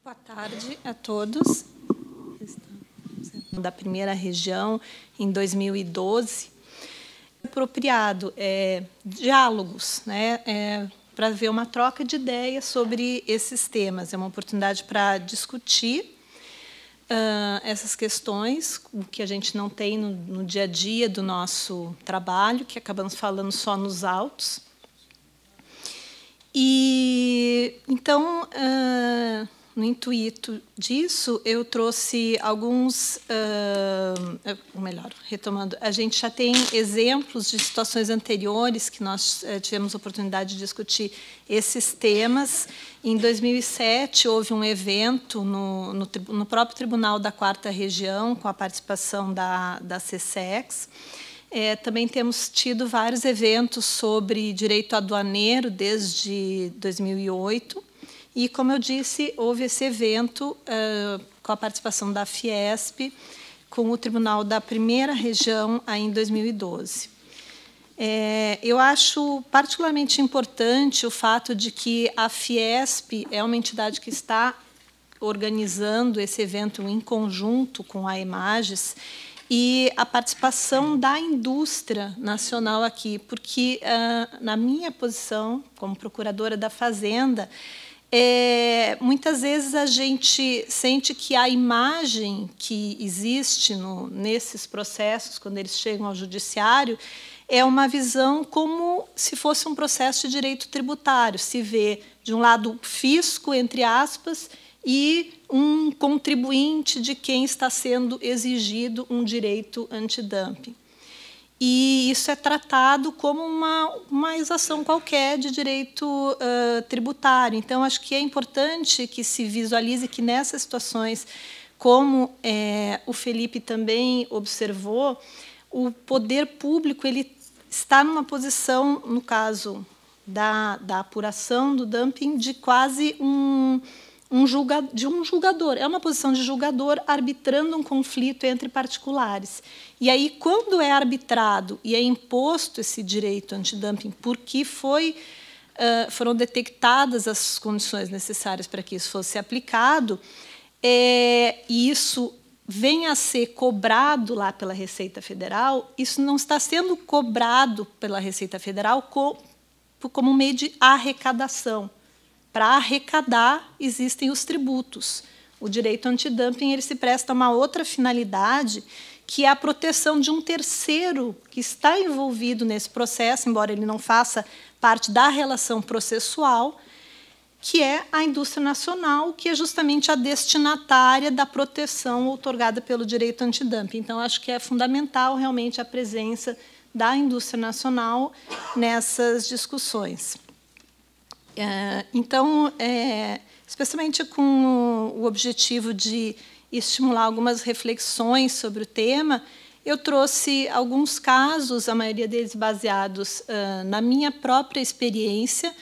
Boa tarde a todos. Da primeira região, em 2012, apropriado diálogos, para ver uma troca de ideias sobre esses temas. É uma oportunidade para discutir essas questões, o que a gente não tem no dia a dia do nosso trabalho, que acabamos falando só nos autos. E, então, no intuito disso, eu trouxe alguns, ou melhor, retomando, a gente já tem exemplos de situações anteriores que nós tivemos a oportunidade de discutir esses temas. Em 2007, houve um evento no próprio Tribunal da 4ª Região, com a participação da CSEX. Também temos tido vários eventos sobre direito aduaneiro desde 2008. E, como eu disse, houve esse evento com a participação da Fiesp, com o Tribunal da 1ª Região, aí em 2012. Eu acho particularmente importante o fato de que a Fiesp é uma entidade que está organizando esse evento em conjunto com a Emages, e a participação da indústria nacional aqui, porque, na minha posição como procuradora da Fazenda, muitas vezes a gente sente que a imagem que existe nesses processos, quando eles chegam ao judiciário, é uma visão como se fosse um processo de direito tributário. Se vê, de um lado, o fisco, entre aspas, e um contribuinte de quem está sendo exigido um direito antidumping. E isso é tratado como uma exação qualquer de direito tributário. Então, acho que é importante que se visualize que, nessas situações, como o Felipe também observou, o poder público ele está numa posição, no caso da apuração do dumping, de quase um julgador. É uma posição de julgador arbitrando um conflito entre particulares. E aí, quando é arbitrado e é imposto esse direito antidumping, porque foram detectadas as condições necessárias para que isso fosse aplicado, e isso vem a ser cobrado lá pela Receita Federal, isso não está sendo cobrado pela Receita Federal como um meio de arrecadação. Para arrecadar, existem os tributos. O direito antidumping ele se presta a uma outra finalidade, que é a proteção de um terceiro que está envolvido nesse processo, embora ele não faça parte da relação processual, que é a indústria nacional, que é justamente a destinatária da proteção outorgada pelo direito antidumping. Então, acho que é fundamental, realmente, a presença da indústria nacional nessas discussões. Então, especialmente com o objetivo de estimular algumas reflexões sobre o tema, eu trouxe alguns casos, a maioria deles baseados na minha própria experiência,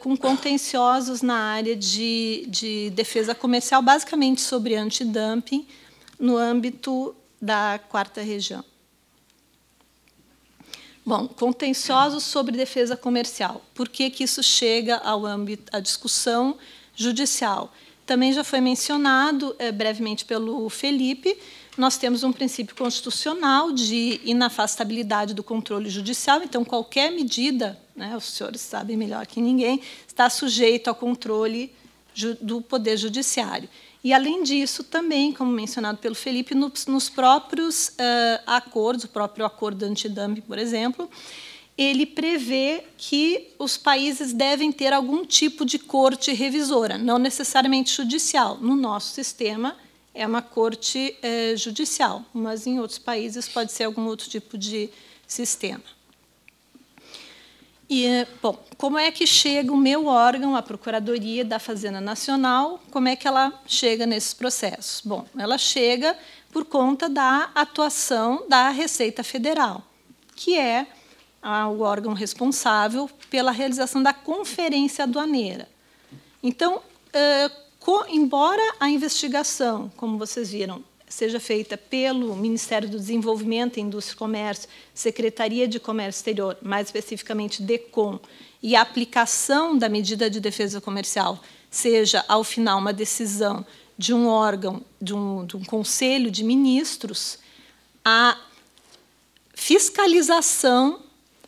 com contenciosos na área de defesa comercial, basicamente sobre antidumping, no âmbito da 4ª Região. Bom, contenciosos sobre defesa comercial. Por que isso chega ao âmbito da discussão judicial? Também já foi mencionado brevemente pelo Felipe. Nós temos um princípio constitucional de inafastabilidade do controle judicial. Então, qualquer medida, os senhores sabem melhor que ninguém, está sujeito ao controle do Poder Judiciário. E, além disso, também, como mencionado pelo Felipe, nos próprios acordos, o próprio acordo antidumping, por exemplo, ele prevê que os países devem ter algum tipo de corte revisora, não necessariamente judicial. No nosso sistema, é uma corte judicial, mas em outros países pode ser algum outro tipo de sistema. E, bom, como é que chega o meu órgão, a Procuradoria da Fazenda Nacional, como é que ela chega nesses processos? Bom, ela chega por conta da atuação da Receita Federal, que é o órgão responsável pela realização da conferência aduaneira. Então, embora a investigação, como vocês viram, seja feita pelo Ministério do Desenvolvimento, Indústria e Comércio, Secretaria de Comércio Exterior, mais especificamente DECOM, e a aplicação da medida de defesa comercial seja, ao final, uma decisão de um órgão, de um conselho de ministros, a fiscalização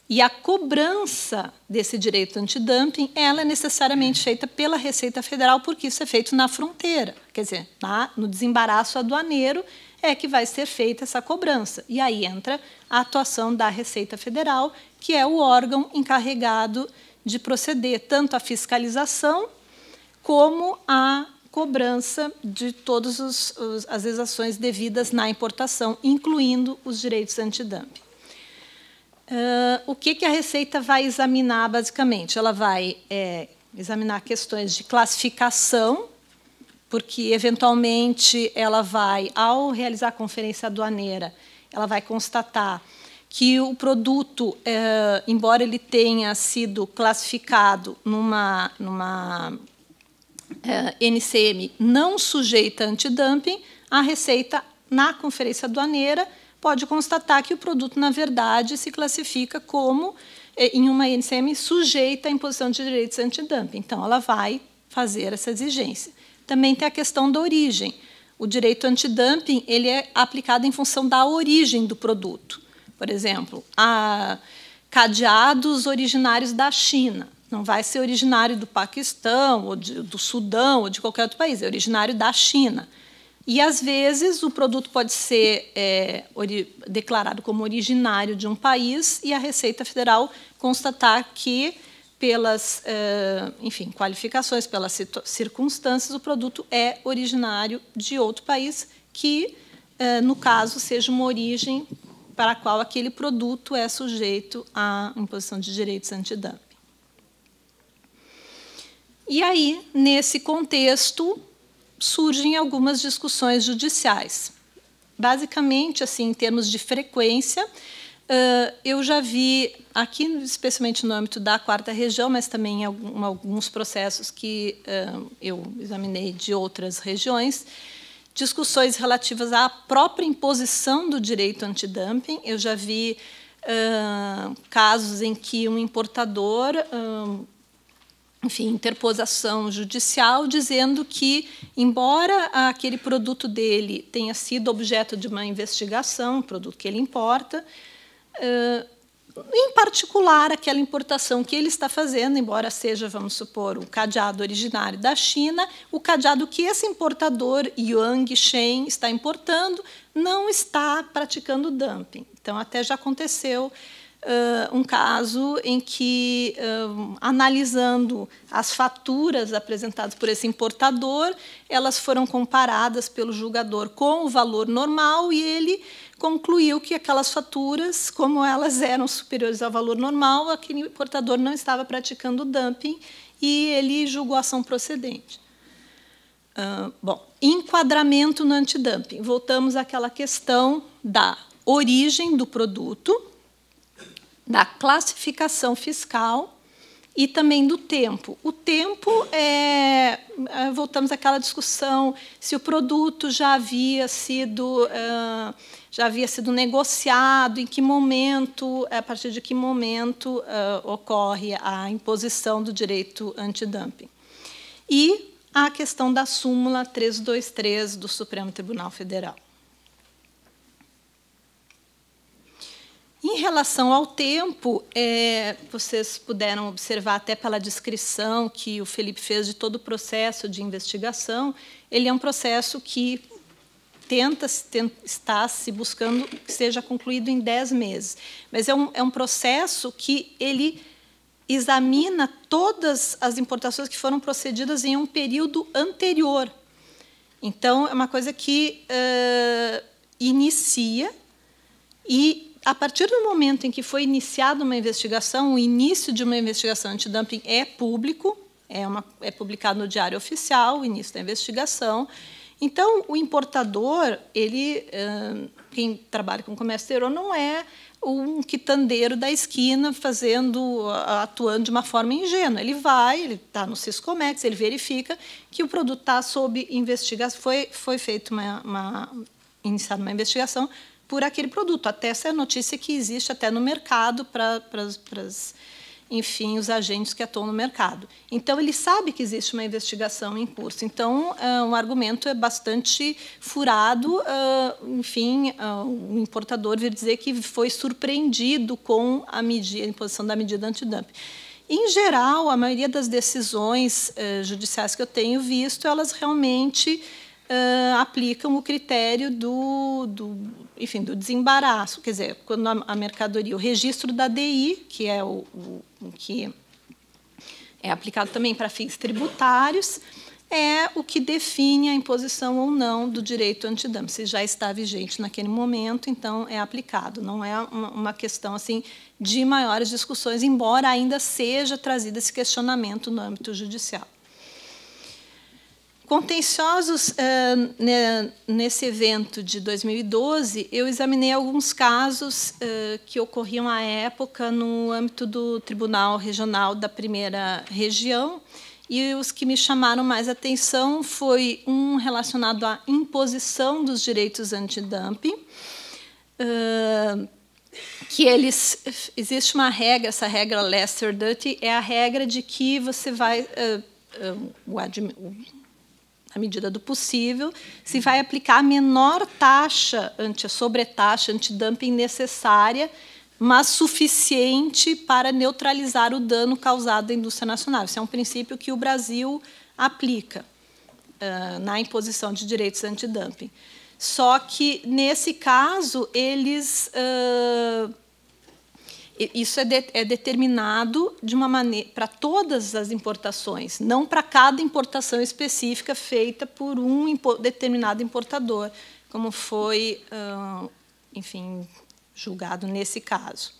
e a cobrança desse direito antidumping, ela é necessariamente feita pela Receita Federal, porque isso é feito na fronteira, quer dizer, no desembaraço aduaneiro é que vai ser feita essa cobrança. E aí entra a atuação da Receita Federal, que é o órgão encarregado de proceder tanto à fiscalização como à cobrança de todas as exações devidas na importação, incluindo os direitos antidumping. O que a Receita vai examinar, basicamente? Ela vai examinar questões de classificação, porque, eventualmente, ela vai, ao realizar a conferência aduaneira, ela vai constatar que o produto, embora ele tenha sido classificado numa NCM não sujeita a antidumping, a Receita, na conferência aduaneira, pode constatar que o produto, na verdade, se classifica como em uma NCM sujeita à imposição de direitos antidumping. Então, ela vai fazer essa exigência. Também tem a questão da origem. O direito antidumping ele é aplicado em função da origem do produto. Por exemplo, cadeados originários da China. Não vai ser originário do Paquistão, ou do Sudão, ou de qualquer outro país. É originário da China. E, às vezes, o produto pode ser declarado como originário de um país e a Receita Federal constatar que, pelas enfim, qualificações, pelas circunstâncias, o produto é originário de outro país que, no caso, seja uma origem para a qual aquele produto é sujeito à imposição de direitos antidumping. E aí, nesse contexto, surgem algumas discussões judiciais. Basicamente, assim, em termos de frequência, eu já vi, aqui especialmente no âmbito da 4ª região, mas também em alguns processos que eu examinei de outras regiões, discussões relativas à própria imposição do direito antidumping. Eu já vi casos em que um importador enfim, interpôs ação judicial dizendo que, embora aquele produto dele tenha sido objeto de uma investigação, o produto que ele importa, em particular, aquela importação que ele está fazendo, embora seja, vamos supor, o cadeado originário da China, o cadeado que esse importador, Yang Shen, está importando, não está praticando dumping. Então, até já aconteceu um caso em que, analisando as faturas apresentadas por esse importador, elas foram comparadas pelo julgador com o valor normal e ele concluiu que aquelas faturas, como elas eram superiores ao valor normal, aquele importador não estava praticando dumping e ele julgou a ação procedente. Bom, enquadramento no antidumping. Voltamos àquela questão da origem do produto, da classificação fiscal e também do tempo. O tempo voltamos àquela discussão se o produto já havia sido negociado, em que momento, a partir de que momento ocorre a imposição do direito antidumping. E a questão da súmula 323 do Supremo Tribunal Federal. Em relação ao tempo, vocês puderam observar até pela descrição que o Felipe fez de todo o processo de investigação, ele é um processo que está se buscando que seja concluído em 10 meses. Mas é um processo que ele examina todas as importações que foram procedidas em um período anterior. Então, é uma coisa que inicia e, a partir do momento em que foi iniciada uma investigação, o início de uma investigação antidumping é público, é publicado no Diário Oficial, o início da investigação. Então, o importador, quem trabalha com comércio exterior, não é um quitandeiro da esquina atuando de uma forma ingênua. Ele está no Siscomex, ele verifica que o produto está sob investigação, foi feita iniciada uma investigação por aquele produto. Até essa notícia que existe até no mercado para as enfim, os agentes que atuam no mercado. Então, ele sabe que existe uma investigação em curso. Então, o argumento é bastante furado, enfim, o importador vir dizer que foi surpreendido com a imposição da medida antidumping. Em geral, a maioria das decisões judiciais que eu tenho visto, elas realmente aplicam o critério enfim, do desembaraço. Quer dizer, quando a mercadoria, o registro da DI, que é o que é aplicado também para fins tributários, é o que define a imposição ou não do direito antidumping. Se já está vigente naquele momento, então é aplicado. Não é uma questão assim de maiores discussões, embora ainda seja trazido esse questionamento no âmbito judicial. Contenciosos, nesse evento de 2012, eu examinei alguns casos que ocorriam à época no âmbito do Tribunal Regional da Primeira Região, e os que me chamaram mais atenção foi um relacionado à imposição dos direitos antidumping, que existe uma regra, essa regra lesser duty, é a regra de que você vai... à medida do possível, se vai aplicar a menor taxa, sobretaxa, antidumping necessária, mas suficiente para neutralizar o dano causado à indústria nacional. Esse é um princípio que o Brasil aplica na imposição de direitos antidumping. Só que, nesse caso, isso é determinado de uma maneira para todas as importações, não para cada importação específica feita por um determinado importador, como foi, enfim, julgado nesse caso.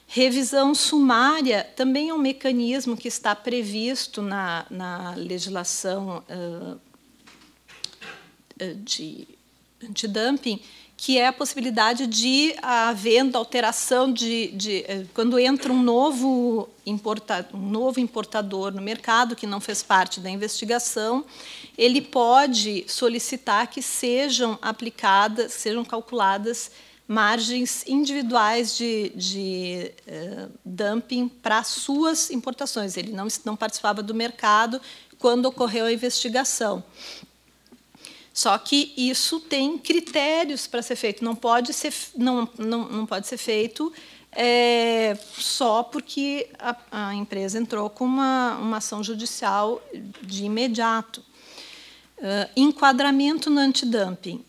Revisão sumária também é um mecanismo que está previsto na legislação de antidumping, que é a possibilidade de, havendo alteração quando entra um novo importador no mercado que não fez parte da investigação, ele pode solicitar que sejam calculadas margens individuais de dumping para suas importações. Ele não participava do mercado quando ocorreu a investigação. Só que isso tem critérios para ser feito. Não pode ser feito só porque a empresa entrou com uma ação judicial de imediato. Enquadramento no antidumping.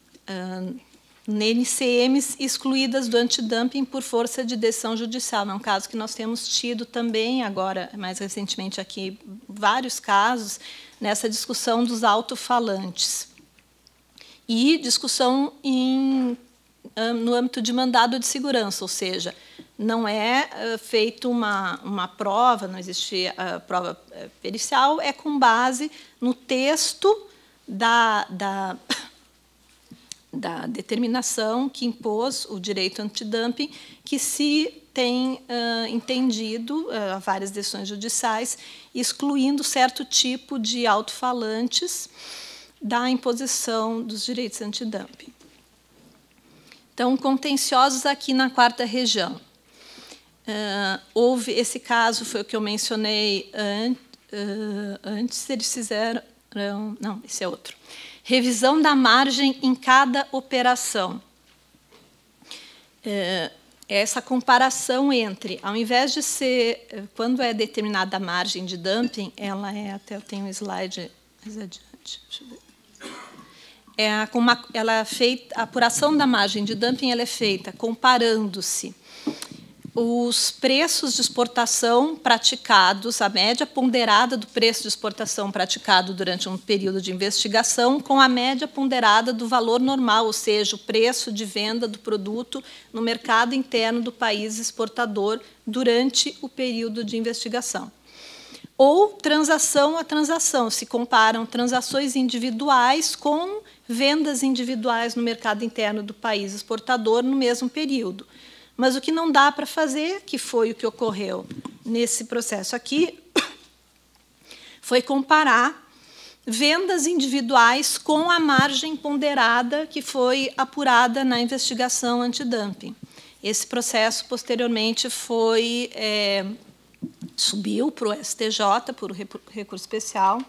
NCMs excluídas do antidumping por força de decisão judicial. É um caso que nós temos tido também, agora, mais recentemente aqui, vários casos nessa discussão dos alto-falantes. E discussão no âmbito de mandado de segurança, ou seja, não é feita uma prova, não existe a prova pericial, é com base no texto da determinação que impôs o direito antidumping, que se tem entendido várias decisões judiciais, excluindo certo tipo de alto-falantes da imposição dos direitos antidumping. Então, contenciosos aqui na 4ª região. Houve esse caso, foi o que eu mencionei antes, eles fizeram... Não, esse é outro. Revisão da margem em cada operação. Essa comparação entre, ao invés de ser, quando é determinada a margem de dumping, ela é, até eu tenho um slide mais adiante, deixa eu ver. A apuração da margem de dumping ela é feita comparando-se os preços de exportação praticados, a média ponderada do preço de exportação praticado durante um período de investigação, com a média ponderada do valor normal, ou seja, o preço de venda do produto no mercado interno do país exportador durante o período de investigação. Ou transação a transação, se comparam transações individuais com vendas individuais no mercado interno do país exportador no mesmo período. Mas o que não dá para fazer, que foi o que ocorreu nesse processo aqui, foi comparar vendas individuais com a margem ponderada que foi apurada na investigação antidumping. Esse processo, posteriormente, foi subiu para o STJ, por recurso especial,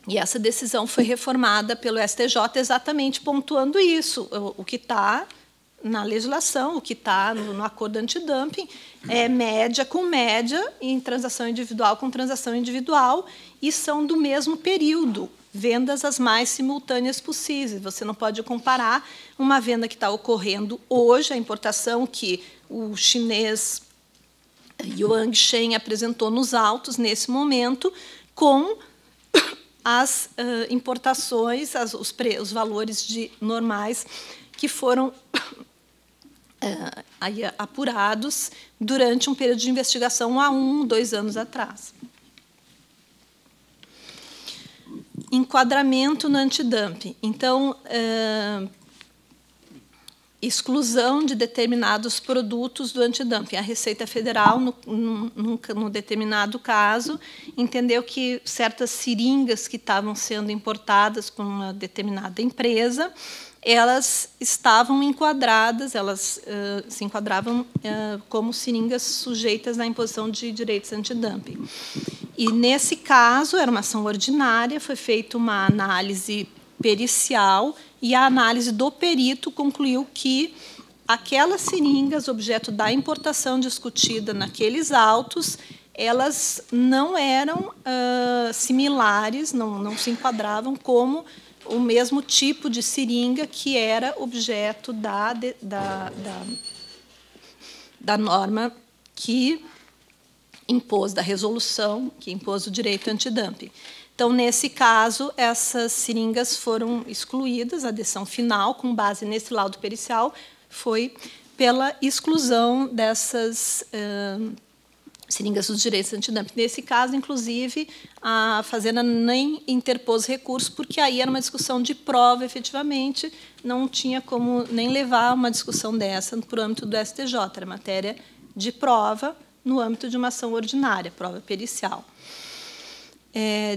e essa decisão foi reformada pelo STJ exatamente pontuando isso. O que está na legislação, o que está no acordo antidumping, é média com média, em transação individual com transação individual, e são do mesmo período, vendas as mais simultâneas possíveis. Você não pode comparar uma venda que está ocorrendo hoje, a importação que o chinês Yuan Shen apresentou nos autos nesse momento, com as importações, os valores normais que foram apurados durante um período de investigação há 2 anos atrás. Enquadramento no antidumping. Então, exclusão de determinados produtos do antidumping. A Receita Federal, num determinado caso, entendeu que certas seringas que estavam sendo importadas por uma determinada empresa, elas estavam enquadradas, elas se enquadravam como seringas sujeitas à imposição de direitos antidumping. E, nesse caso, era uma ação ordinária, foi feita uma análise pericial, e a análise do perito concluiu que aquelas seringas, objeto da importação discutida naqueles autos, elas não eram similares, não se enquadravam como o mesmo tipo de seringa que era objeto da norma que impôs, da resolução que impôs o direito antidumping. Então, nesse caso, essas seringas foram excluídas, a decisão final, com base nesse laudo pericial, foi pela exclusão dessas seringas dos direitos antidumping. Nesse caso, inclusive, a Fazenda nem interpôs recurso, porque aí era uma discussão de prova, efetivamente, não tinha como nem levar uma discussão dessa para o âmbito do STJ, era matéria de prova no âmbito de uma ação ordinária, prova pericial.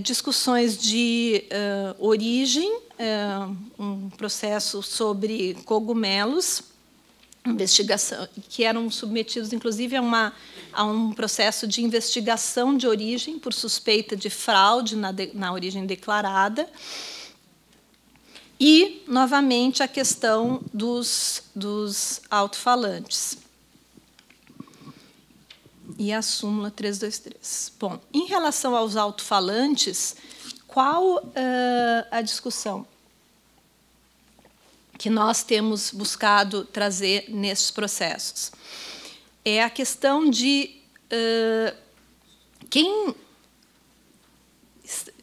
Discussões de origem, um processo sobre cogumelos, investigação, que eram submetidos, inclusive, a um processo de investigação de origem por suspeita de fraude na origem declarada. E, novamente, a questão dos alto-falantes. E a súmula 323. Bom, em relação aos alto-falantes, qual a discussão que nós temos buscado trazer nesses processos? É a questão de quem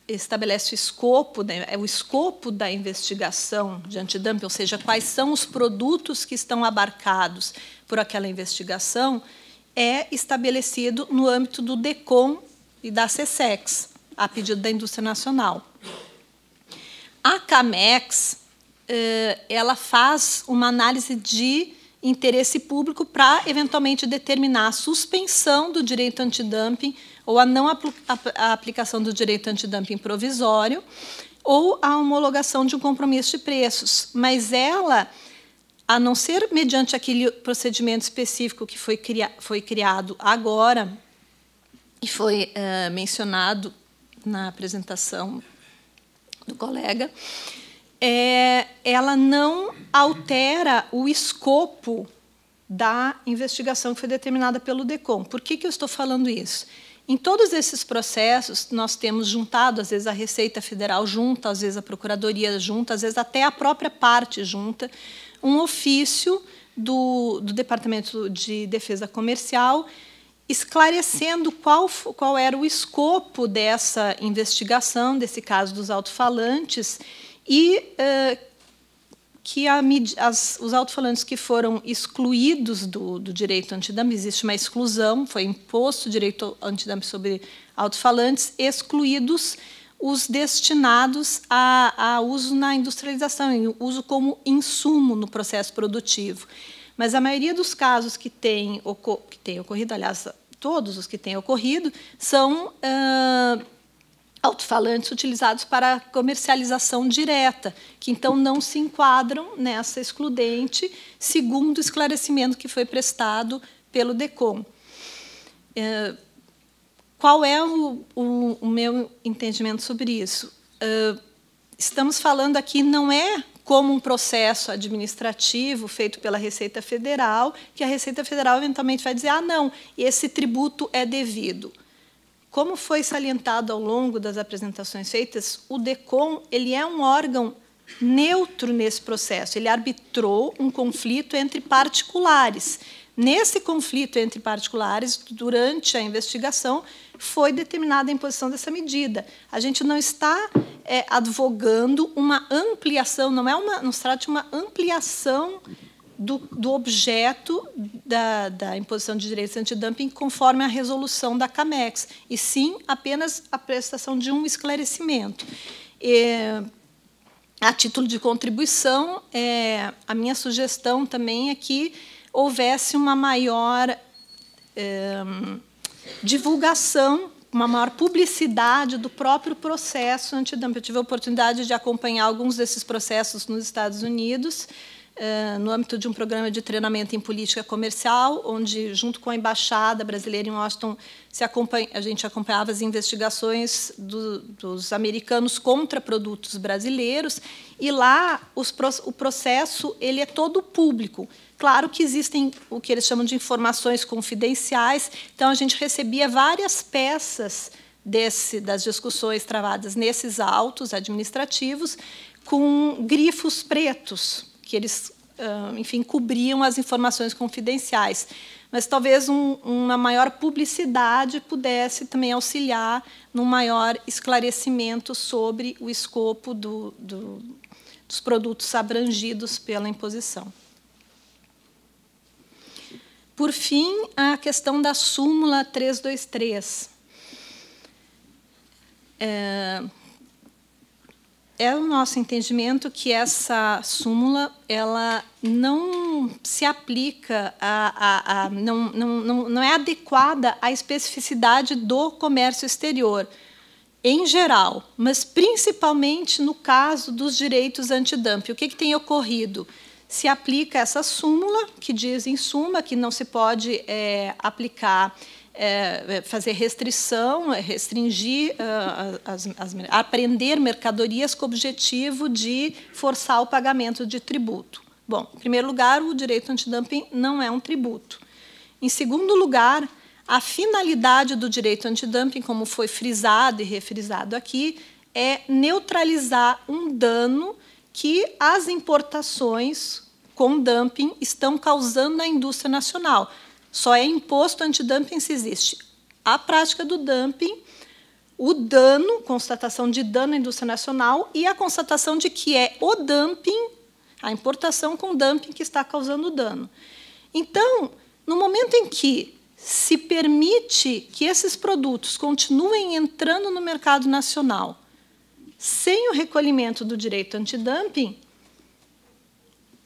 estabelece o escopo da investigação de antidumping, ou seja, quais são os produtos que estão abarcados por aquela investigação, é estabelecido no âmbito do DECOM e da SESEX, a pedido da indústria nacional. A CAMEX, ela faz uma análise de interesse público para, eventualmente, determinar a suspensão do direito antidumping ou a não aplicação do direito antidumping provisório ou a homologação de um compromisso de preços. Mas ela, a não ser mediante aquele procedimento específico que foi criado agora e foi mencionado na apresentação do colega, ela não altera o escopo da investigação que foi determinada pelo DECOM. Por que eu estou falando isso? Em todos esses processos, nós temos juntado, às vezes, a Receita Federal junta, às vezes, a Procuradoria junta, às vezes, até a própria parte junta, um ofício do Departamento de Defesa Comercial esclarecendo qual era o escopo dessa investigação, desse caso dos alto-falantes, e que os alto-falantes que foram excluídos do direito antidumping, existe uma exclusão, foi imposto o direito antidumping sobre alto-falantes, excluídos os destinados a uso na industrialização, uso como insumo no processo produtivo. Mas a maioria dos casos que tem ocorrido, aliás, todos os que têm ocorrido, são alto-falantes utilizados para comercialização direta, que, então, não se enquadram nessa excludente, segundo o esclarecimento que foi prestado pelo DECOM. qual é o meu entendimento sobre isso? Estamos falando aqui, não é como um processo administrativo feito pela Receita Federal, que a Receita Federal eventualmente vai dizer, não, esse tributo é devido. Como foi salientado ao longo das apresentações feitas, o DECOM ele é um órgão neutro nesse processo. Ele arbitrou um conflito entre particulares. Nesse conflito entre particulares, durante a investigação, foi determinada a imposição dessa medida. A gente não está advogando uma ampliação, não se trata de uma ampliação do objeto da imposição de direitos antidumping conforme a resolução da CAMEX, e sim apenas a prestação de um esclarecimento. A título de contribuição, a minha sugestão também é que houvesse uma maior divulgação, uma maior publicidade do próprio processo antidumping. Eu tive a oportunidade de acompanhar alguns desses processos nos Estados Unidos, no âmbito de um programa de treinamento em política comercial, onde, junto com a Embaixada Brasileira em Washington, a gente acompanhava as investigações dos americanos contra produtos brasileiros, e lá o processo ele é todo público. Claro que existem o que eles chamam de informações confidenciais, então a gente recebia várias peças das discussões travadas nesses autos administrativos com grifos pretos, que eles, enfim, cobriam as informações confidenciais. Mas talvez uma maior publicidade pudesse também auxiliar num maior esclarecimento sobre o escopo dos produtos abrangidos pela imposição. Por fim, a questão da súmula 323. É o nosso entendimento que essa súmula ela não se aplica, não é adequada à especificidade do comércio exterior, em geral, mas principalmente no caso dos direitos antidumping. O que tem ocorrido? Se aplica essa súmula, que diz, em suma, que não se pode aplicar, fazer restrição, restringir, apreender mercadorias com o objetivo de forçar o pagamento de tributo. Bom, em primeiro lugar, o direito antidumping não é um tributo. Em segundo lugar, a finalidade do direito antidumping, como foi frisado e refrisado aqui, é neutralizar um dano que as importações com dumping estão causando na indústria nacional. Só é imposto antidumping se existe a prática do dumping, o dano, constatação de dano à indústria nacional e a constatação de que é o dumping, a importação com dumping que está causando dano. Então, no momento em que se permite que esses produtos continuem entrando no mercado nacional sem o recolhimento do direito antidumping,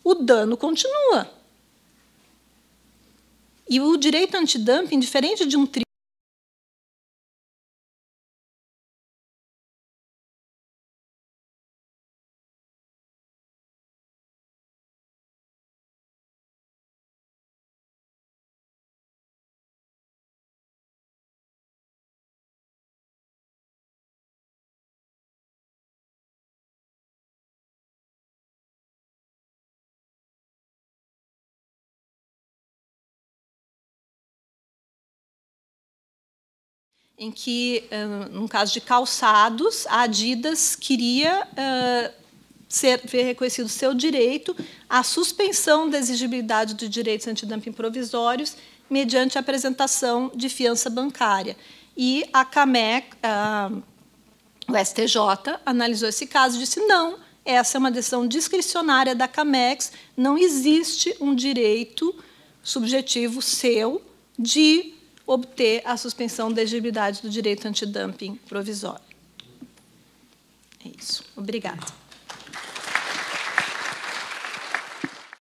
o dano continua. E o direito antidumping, diferente de um tributo, em que, no caso de calçados, a Adidas queria ver reconhecido seu direito à suspensão da exigibilidade de direitos antidumping provisórios mediante a apresentação de fiança bancária. E a CAMEC, o STJ, analisou esse caso e disse, não, essa é uma decisão discricionária da CAMEX, não existe um direito subjetivo seu de obter a suspensão da exigibilidade do direito antidumping provisório. É isso. Obrigada.